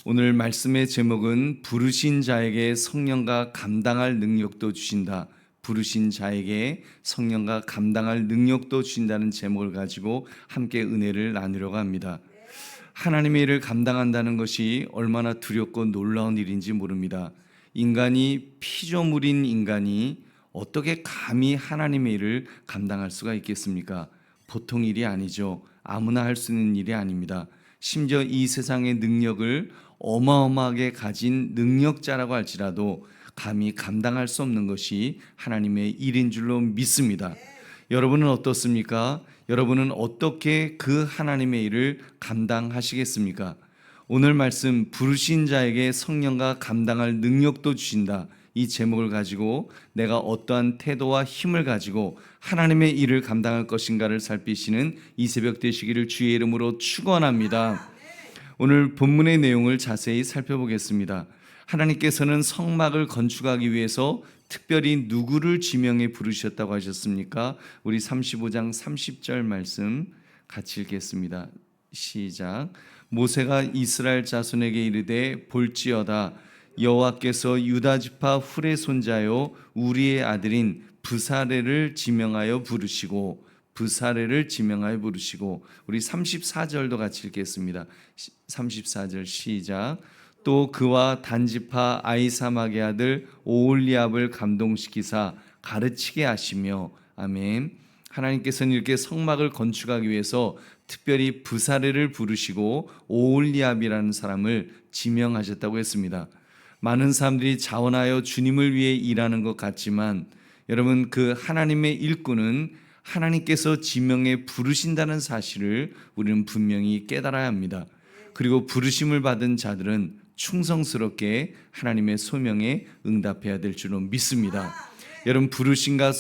오늘 말씀의 제목은 부르신 자에게 성령과 감당할 능력도 주신다. 부르신 자에게 성령과 감당할 능력도 주신다는 제목을 가지고 함께 은혜를 나누려고 합니다. 하나님의 일을 감당한다는 것이 얼마나 두렵고 놀라운 일인지 모릅니다. 인간이 피조물인 인간이 어떻게 감히 하나님의 일을 감당할 수가 있겠습니까? 보통 일이 아니죠. 아무나 할 수 있는 일이 아닙니다. 심지어 이 세상의 능력을 어마어마하게 가진 능력자라고 할지라도 감히 감당할 수 없는 것이 하나님의 일인 줄로 믿습니다. 여러분은 어떻습니까? 여러분은 어떻게 그 하나님의 일을 감당하시겠습니까? 오늘 말씀 부르신 자에게 성령과 감당할 능력도 주신다. 이 제목을 가지고 내가 어떠한 태도와 힘을 가지고 하나님의 일을 감당할 것인가를 살피시는 이 새벽 되시기를 주의 이름으로 축원합니다. 오늘 본문의 내용을 자세히 살펴보겠습니다. 하나님께서는 성막을 건축하기 위해서 특별히 누구를 지명해 부르셨다고 하셨습니까? 우리 35장 30절 말씀 같이 읽겠습니다. 시작. 모세가 이스라엘 자손에게 이르되 볼지어다 여호와께서 유다 지파 훌의 손자요 우리의 아들인 브사레를 지명하여 부르시고 우리 34절도 같이 읽겠습니다. 34절 시작. 또 그와 단지파 아이사막의 아들 오홀리압을 감동시키사 가르치게 하시며 아멘. 하나님께서는 이렇게 성막을 건축하기 위해서 특별히 브사레를 부르시고 오홀리압이라는 사람을 지명하셨다고 했습니다. 많은 사람들이 자원하여 주님을 위해 일하는 것 같지만 여러분, 그 하나님의 일꾼은 하나님께서 지명해 부르신다는 사실을 우리는 분명히 깨달아야 합니다. 그리고 부르심을 받은 자들은 충성스럽게 하나님의 소명에 응답해야 될 줄로 믿습니다. 여러분, 부르심과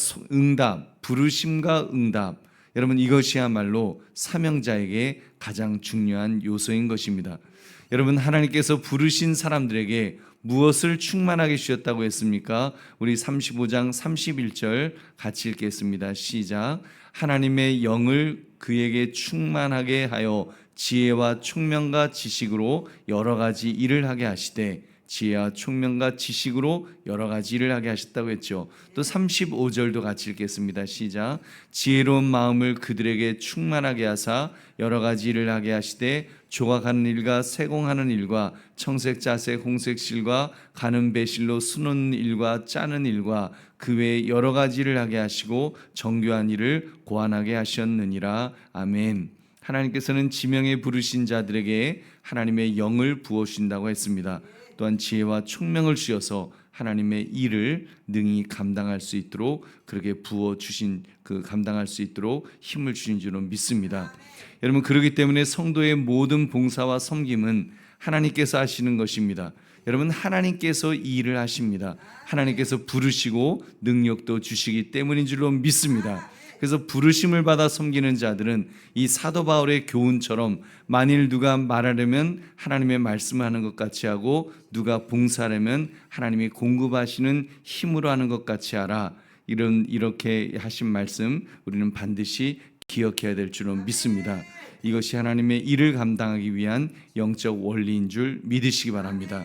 응답, 여러분, 이것이야말로 사명자에게 가장 중요한 요소인 것입니다. 여러분, 하나님께서 부르신 사람들에게 무엇을 충만하게 주셨다고 했습니까? 우리 35장 31절 같이 읽겠습니다. 시작. 하나님의 영을 그에게 충만하게 하여 지혜와 총명과 지식으로 여러 가지 일을 하게 하시되, 지혜와 총명과 지식으로 여러 가지 일을 하게 하셨다고 했죠. 또 35절도 같이 읽겠습니다. 시작. 지혜로운 마음을 그들에게 충만하게 하사 여러 가지 일을 하게 하시되 조각하는 일과 세공하는 일과 청색 자색 홍색 실과 가는 배실로 수놓는 일과 짜는 일과 그 외에 여러 가지 일을 하게 하시고 정교한 일을 고안하게 하셨느니라. 아멘. 하나님께서는 지명에 부르신 자들에게 하나님의 영을 부어주신다고 했습니다. 또한 지혜와 총명을 주셔서 하나님의 일을 능히 감당할 수 있도록 그렇게 부어주신 감당할 수 있도록 힘을 주신 줄로 믿습니다. 여러분, 그렇기 때문에 성도의 모든 봉사와 섬김은 하나님께서 하시는 것입니다. 여러분, 하나님께서 이 일을 하십니다. 하나님께서 부르시고 능력도 주시기 때문인 줄로 믿습니다. 그래서 부르심을 받아 섬기는 자들은 이 사도 바울의 교훈처럼 만일 누가 말하려면 하나님의 말씀을 하는 것 같이 하고 누가 봉사하려면 하나님이 공급하시는 힘으로 하는 것 같이 하라. 이렇게 하신 말씀 우리는 반드시 기억해야 될 줄로 믿습니다. 이것이 하나님의 일을 감당하기 위한 영적 원리인 줄 믿으시기 바랍니다.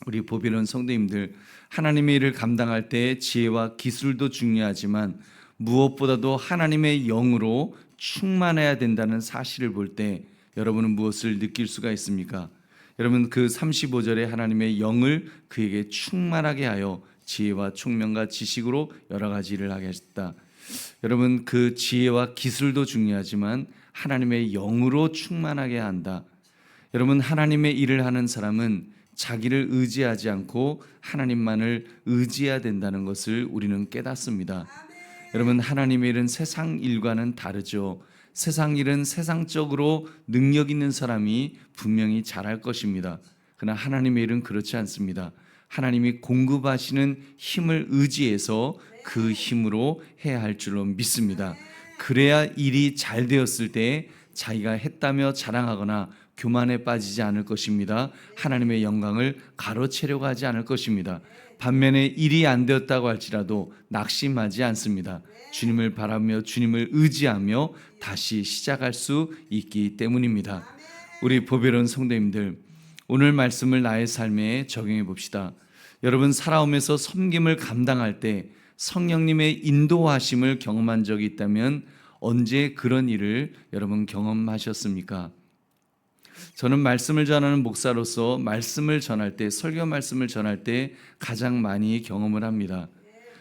우리 보배로운 성도님들, 하나님의 일을 감당할 때 지혜와 기술도 중요하지만 무엇보다도 하나님의 영으로 충만해야 된다는 사실을 볼 때 여러분은 무엇을 느낄 수가 있습니까? 여러분, 그 35절에 하나님의 영을 그에게 충만하게 하여 지혜와 총명과 지식으로 여러 가지 일을 하게 하셨다. 여러분, 그 지혜와 기술도 중요하지만 하나님의 영으로 충만하게 한다. 여러분, 하나님의 일을 하는 사람은 자기를 의지하지 않고 하나님만을 의지해야 된다는 것을 우리는 깨닫습니다. 여러분, 하나님의 일은 세상 일과는 다르죠. 세상 일은 세상적으로 능력 있는 사람이 분명히 잘할 것입니다. 그러나 하나님의 일은 그렇지 않습니다. 하나님이 공급하시는 힘을 의지해서 그 힘으로 해야 할 줄로 믿습니다. 그래야 일이 잘 되었을 때 자기가 했다며 자랑하거나 교만에 빠지지 않을 것입니다. 하나님의 영광을 가로채려고 하지 않을 것입니다. 반면에 일이 안 되었다고 할지라도 낙심하지 않습니다. 주님을 바라며 주님을 의지하며 다시 시작할 수 있기 때문입니다. 우리 보배로운 성도님들, 오늘 말씀을 나의 삶에 적용해 봅시다. 여러분 살아오면서 섬김을 감당할 때 성령님의 인도하심을 경험한 적이 있다면 언제 그런 일을 여러분 경험하셨습니까? 저는 말씀을 전하는 목사로서 말씀을 전할 때, 설교 말씀을 전할 때 가장 많이 경험을 합니다.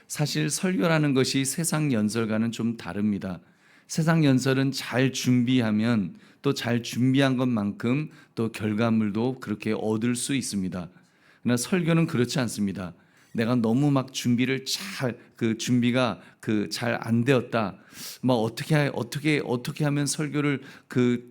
사실 설교라는 것이 세상 연설과는 좀 다릅니다. 세상 연설은 잘 준비하면 또 잘 준비한 것만큼 또 결과물도 그렇게 얻을 수 있습니다. 그러나 설교는 그렇지 않습니다. 내가 너무 막 준비를 준비가 잘 안 되었다. 막 어떻게 하면 설교를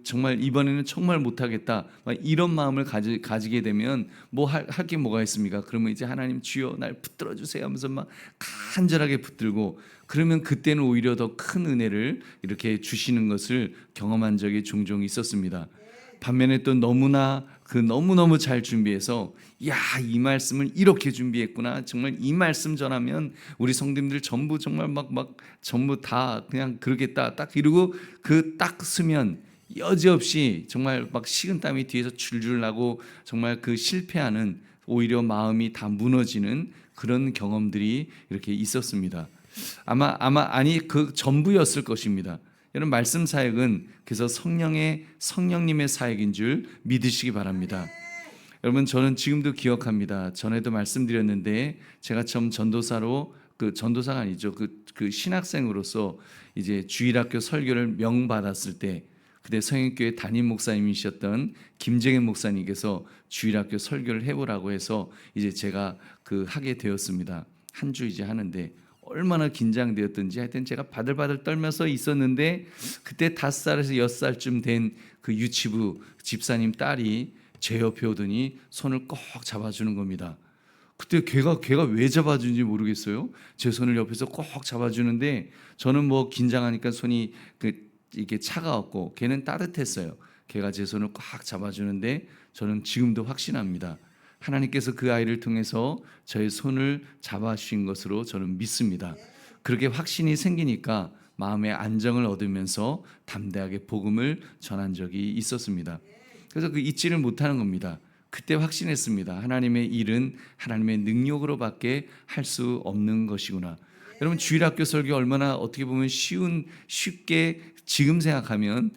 정말 이번에는 정말 못하겠다. 막 이런 마음을 가지게 되면 뭐 할 게 뭐가 있습니까? 그러면 이제 하나님 주여 날 붙들어 주세요 하면서 막 간절하게 붙들고, 그러면 그때는 오히려 더 큰 은혜를 이렇게 주시는 것을 경험한 적이 종종 있었습니다. 반면에 또 너무너무 잘 준비해서 이 말씀을 이렇게 준비했구나. 정말 이 말씀 전하면 우리 성도님들 전부 정말 막 전부 다 그냥 그러겠다. 딱 이러고 딱 쓰면 여지없이 정말 막 식은땀이 뒤에서 줄줄 나고 정말 실패하는, 오히려 마음이 다 무너지는 그런 경험들이 이렇게 있었습니다. 아니 그 전부였을 것입니다. 여러분 말씀 사역은 그래서 성령님의 사역인 줄 믿으시기 바랍니다. 여러분 저는 지금도 기억합니다. 전에도 말씀드렸는데 제가 처음 전도사로 전도사가 아니죠. 신학생으로서 이제 주일학교 설교를 명받았을 때, 그때 성인교회 담임 목사님이셨던 김재현 목사님께서 주일학교 설교를 해보라고 해서 이제 제가 하게 되었습니다. 한 주 이제 하는데 얼마나 긴장되었던지 하여튼 제가 바들바들 떨면서 있었는데, 그때 5살에서 6살쯤 된 유치부 집사님 딸이 제 옆에 오더니 손을 꼭 잡아주는 겁니다. 그때 걔가 왜 잡아주는지 모르겠어요. 제 손을 옆에서 꼭 잡아주는데 저는 뭐 긴장하니까 손이 이게 차가웠고 걔는 따뜻했어요. 걔가 제 손을 꽉 잡아주는데 저는 지금도 확신합니다. 하나님께서 그 아이를 통해서 저의 손을 잡아주신 것으로 저는 믿습니다. 그렇게 확신이 생기니까 마음의 안정을 얻으면서 담대하게 복음을 전한 적이 있었습니다. 그래서 잊지를 못하는 겁니다. 그때 확신했습니다. 하나님의 일은 하나님의 능력으로밖에 할 수 없는 것이구나. 여러분 주일학교 설교 얼마나 어떻게 보면 쉽게 지금 생각하면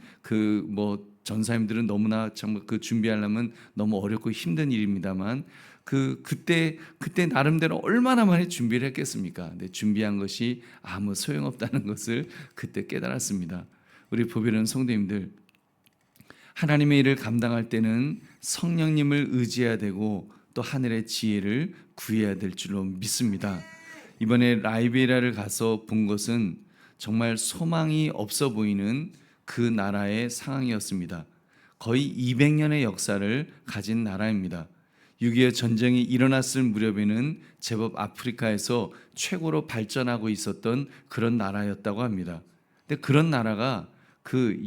전사님들은 너무나 정말 준비하려면 너무 어렵고 힘든 일입니다만 그때 나름대로 얼마나 많이 준비를 했겠습니까? 근데 준비한 것이 아무 소용없다는 것을 그때 깨달았습니다. 우리 보배로운 성도님들, 하나님의 일을 감당할 때는 성령님을 의지해야 되고 또 하늘의 지혜를 구해야 될 줄로 믿습니다. 이번에 라이베리아를 가서 본 것은 정말 소망이 없어 보이는 그 나라의 상황이었습니다. 거의 200년의 역사를 가진 나라입니다. 6.25 전쟁이 일어났을 무렵에는 제법 아프리카에서 최고로 발전하고 있었던 그런 나라였다고 합니다. 근데 그런 나라가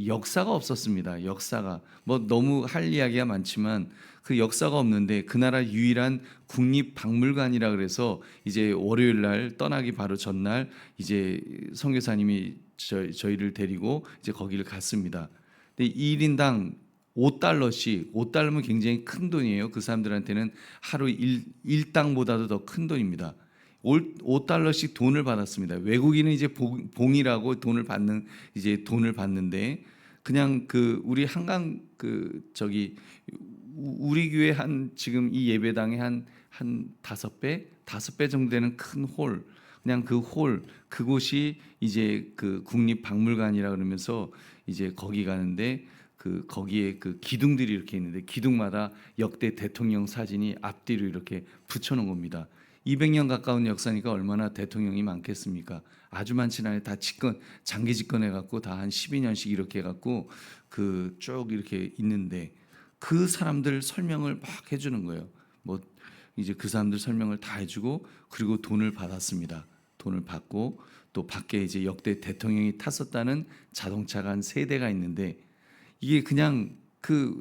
역사가 없었습니다. 역사가 너무 할 이야기가 많지만 그 역사가 없는데 그 나라 유일한 국립박물관이라 그래서 이제 월요일 날 떠나기 바로 전날 이제 선교사님이 저희를 데리고 이제 거기를 갔습니다. 근데 1인당 5달러씩, 5달러면 굉장히 큰 돈이에요. 그 사람들한테는 하루 일당보다도 더 큰 돈입니다. 5달러씩 돈을 받았습니다. 외국인은 이제 봉이라고 돈을 받는데 그냥 우리 한강 우리 교회 지금 이 예배당의 한 5배 정도 되는 큰 홀, 그냥 그곳이 이제 국립박물관이라 그러면서 이제 거기 가는데 거기에 기둥들이 이렇게 있는데 기둥마다 역대 대통령 사진이 앞뒤로 이렇게 붙여놓은 겁니다. 200년 가까운 역사니까 얼마나 대통령이 많겠습니까? 아주 많지는 않아요. 다 장기 집권해갖고 다 한 12년씩 이렇게 해갖고 쭉 이렇게 있는데 그 사람들 설명을 막 해주는 거예요. 이제 그 사람들 설명을 다 해주고 그리고 돈을 받았습니다. 돈을 받고 또 밖에 이제 역대 대통령이 탔었다는 자동차가 한 3대가 있는데 이게 그냥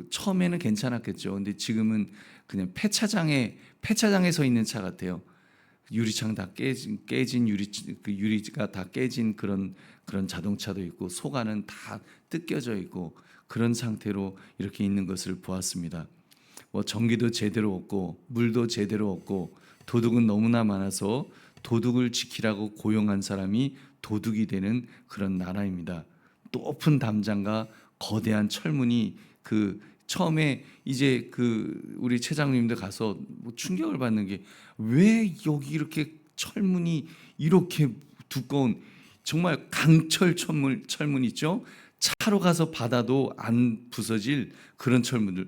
처음에는 괜찮았겠죠. 근데 지금은 그냥 폐차장에 서 있는 차 같아요. 유리창 다 깨진 유리가 다 깨진 그런 자동차도 있고 속안은 다 뜯겨져 있고 그런 상태로 이렇게 있는 것을 보았습니다. 뭐 전기도 제대로 없고 물도 제대로 없고 도둑은 너무나 많아서 도둑을 지키라고 고용한 사람이 도둑이 되는 그런 나라입니다. 높은 담장과 거대한 철문이 그 처음에 이제 그 우리 최장님들 가서 뭐 충격을 받는 게 왜 여기 이렇게 철문이 이렇게 두꺼운 정말 강철 철문 있죠? 차로 가서 받아도 안 부서질 그런 철문들이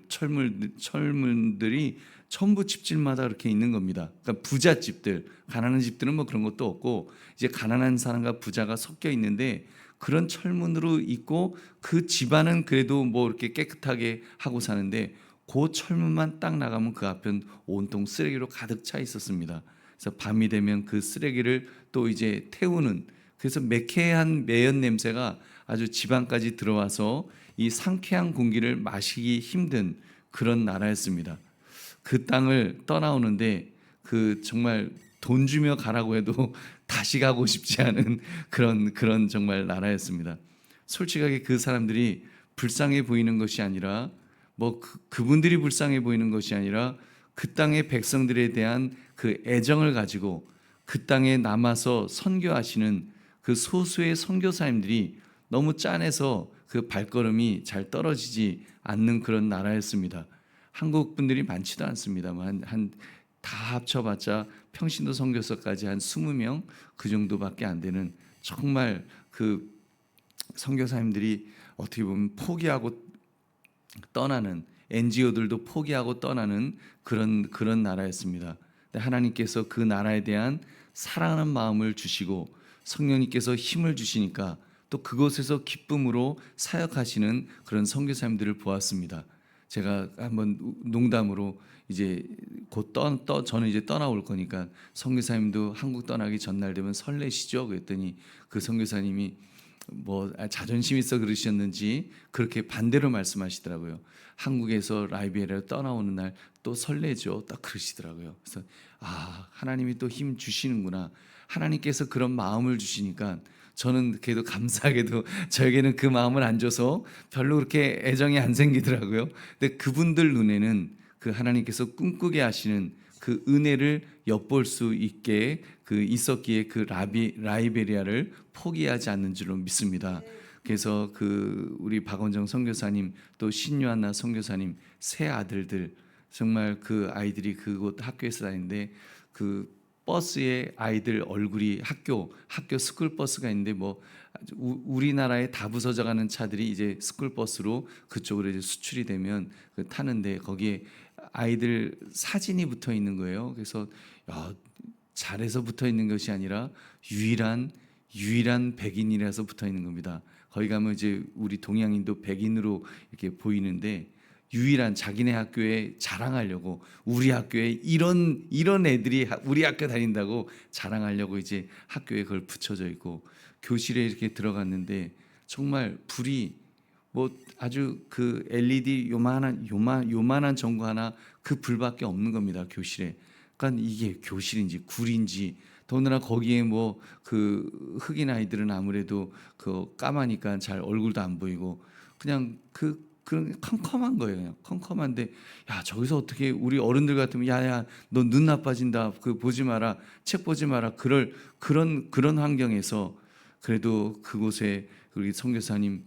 전부 집집마다 그렇게 있는 겁니다. 그러니까 부잣집들, 가난한 집들은 뭐 그런 것도 없고 이제 가난한 사람과 부자가 섞여 있는데 그런 철문으로 있고 그 집안은 그래도 뭐 이렇게 깨끗하게 하고 사는데 그 철문만 딱 나가면 그 앞은 온통 쓰레기로 가득 차 있었습니다. 그래서 밤이 되면 그 쓰레기를 또 이제 태우는, 그래서 매캐한 매연 냄새가 아주 집안까지 들어와서 이 상쾌한 공기를 마시기 힘든 그런 나라였습니다. 그 땅을 떠나오는데 그 정말 돈 주며 가라고 해도 다시 가고 싶지 않은 그런 정말 나라였습니다. 솔직하게 그 사람들이 불쌍해 보이는 것이 아니라 뭐 그분들이 불쌍해 보이는 것이 아니라 그 땅의 백성들에 대한 그 애정을 가지고 그 땅에 남아서 선교하시는 그 소수의 선교사님들이 너무 짠해서 그 발걸음이 잘 떨어지지 않는 그런 나라였습니다. 한국 분들이 많지도 않습니다만 다 합쳐봤자 평신도 선교사까지 한 20명 그 정도밖에 안 되는 정말 그 선교사님들이 어떻게 보면 포기하고 떠나는, NGO들도 포기하고 떠나는 그런 나라였습니다. 하나님께서 그 나라에 대한 사랑하는 마음을 주시고 성령님께서 힘을 주시니까 또 그곳에서 기쁨으로 사역하시는 그런 선교사님들을 보았습니다. 제가 한번 농담으로 이제 저는 이제 떠나올 거니까 선교사님도 한국 떠나기 전날 되면 설레시죠? 그랬더니 그 선교사님이 뭐 자존심 있어 그러셨는지 그렇게 반대로 말씀하시더라고요. 한국에서 라이베리아로 떠나오는 날 또 설레죠. 딱 그러시더라고요. 그래서 하나님이 또 힘 주시는구나. 하나님께서 그런 마음을 주시니까 저는 그래도 감사하게도 저에게는 그 마음을 안 줘서 별로 그렇게 애정이 안 생기더라고요. 근데 그분들 눈에는 그 하나님께서 꿈꾸게 하시는 그 은혜를 엿볼 수 있게 있었기에 그 라이베리아를 포기하지 않는 줄로 믿습니다. 그래서 우리 박원정 선교사님 또 신요한나 선교사님 세 아들들 정말 그 아이들이 그곳 학교에서 다니는데 그 버스에 아이들 얼굴이 학교 스쿨 버스가 있는데 뭐 우리나라에 다 부서져가는 차들이 이제 스쿨 버스로 그쪽으로 이제 수출이 되면 타는데 거기에 아이들 사진이 붙어 있는 거예요. 그래서 잘해서 붙어 있는 것이 아니라 유일한 백인이라서 붙어 있는 겁니다. 거기 가면 이제 우리 동양인도 백인으로 이렇게 보이는데 유일한 자기네 학교에 자랑하려고 우리 학교에 이런 애들이 우리 학교 다닌다고 자랑하려고 이제 학교에 그걸 붙여져 있고 교실에 이렇게 들어갔는데 정말 불이 뭐 아주 그 LED 요만한 전구 하나 그 불밖에 없는 겁니다. 교실에. 그러니까 이게 교실인지 굴인지 더군다나 거기에 뭐 그 흑인 아이들은 아무래도 그 까마니까 잘 얼굴도 안 보이고 그냥 그런 컴컴한 거예요. 그냥 컴컴한데 저기서 어떻게 우리 어른들 같으면 너 눈 나빠진다. 보지 마라. 책 보지 마라. 그런 환경에서 그래도 그곳에 우리 선교사님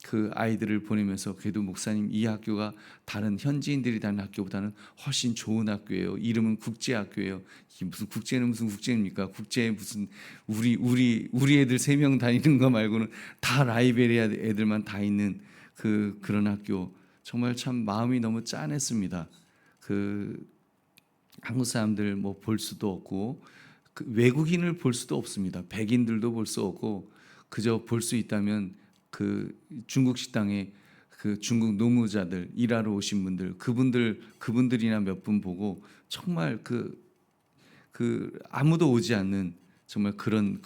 그 아이들을 보내면서 그래도 목사님 이 학교가 다른 현지인들이 다니는 학교보다는 훨씬 좋은 학교예요. 이름은 국제학교예요. 무슨 국제는 무슨 국제입니까? 국제에 무슨 우리 애들 3명 다니는 거 말고는 다 라이베리아 애들만 다 있는 그런 학교. 정말 참 마음이 너무 짠했습니다. 한국 사람들 뭐 볼 수도 없고 외국인을 볼 수도 없습니다. 백인들도 볼 수 없고 그저 볼 수 있다면 중국 식당에 중국 노무자들 일하러 오신 분들 그분들이나 몇 분 보고 정말 아무도 오지 않는 정말 그런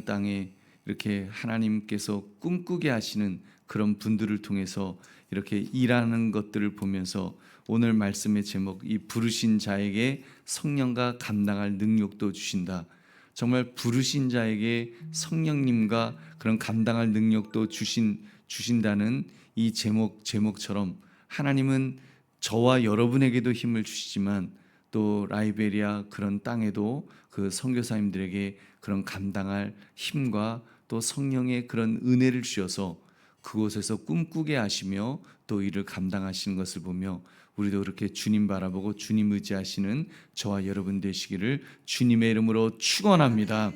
땅에 이렇게 하나님께서 꿈꾸게 하시는 그런 분들을 통해서 이렇게 일하는 것들을 보면서 오늘 말씀의 제목 이 부르신 자에게 성령과 감당할 능력도 주신다. 정말 부르신 자에게 성령님과 그런 감당할 능력도 주신다는 이 제목처럼 하나님은 저와 여러분에게도 힘을 주시지만 또 라이베리아 그런 땅에도 그 선교사님들에게 그런 감당할 힘과 또 성령의 그런 은혜를 주셔서 그곳에서 꿈꾸게 하시며 또 이를 감당하시는 것을 보며 우리도 그렇게 주님 바라보고 주님 의지하시는 저와 여러분 되시기를 주님의 이름으로 축원합니다.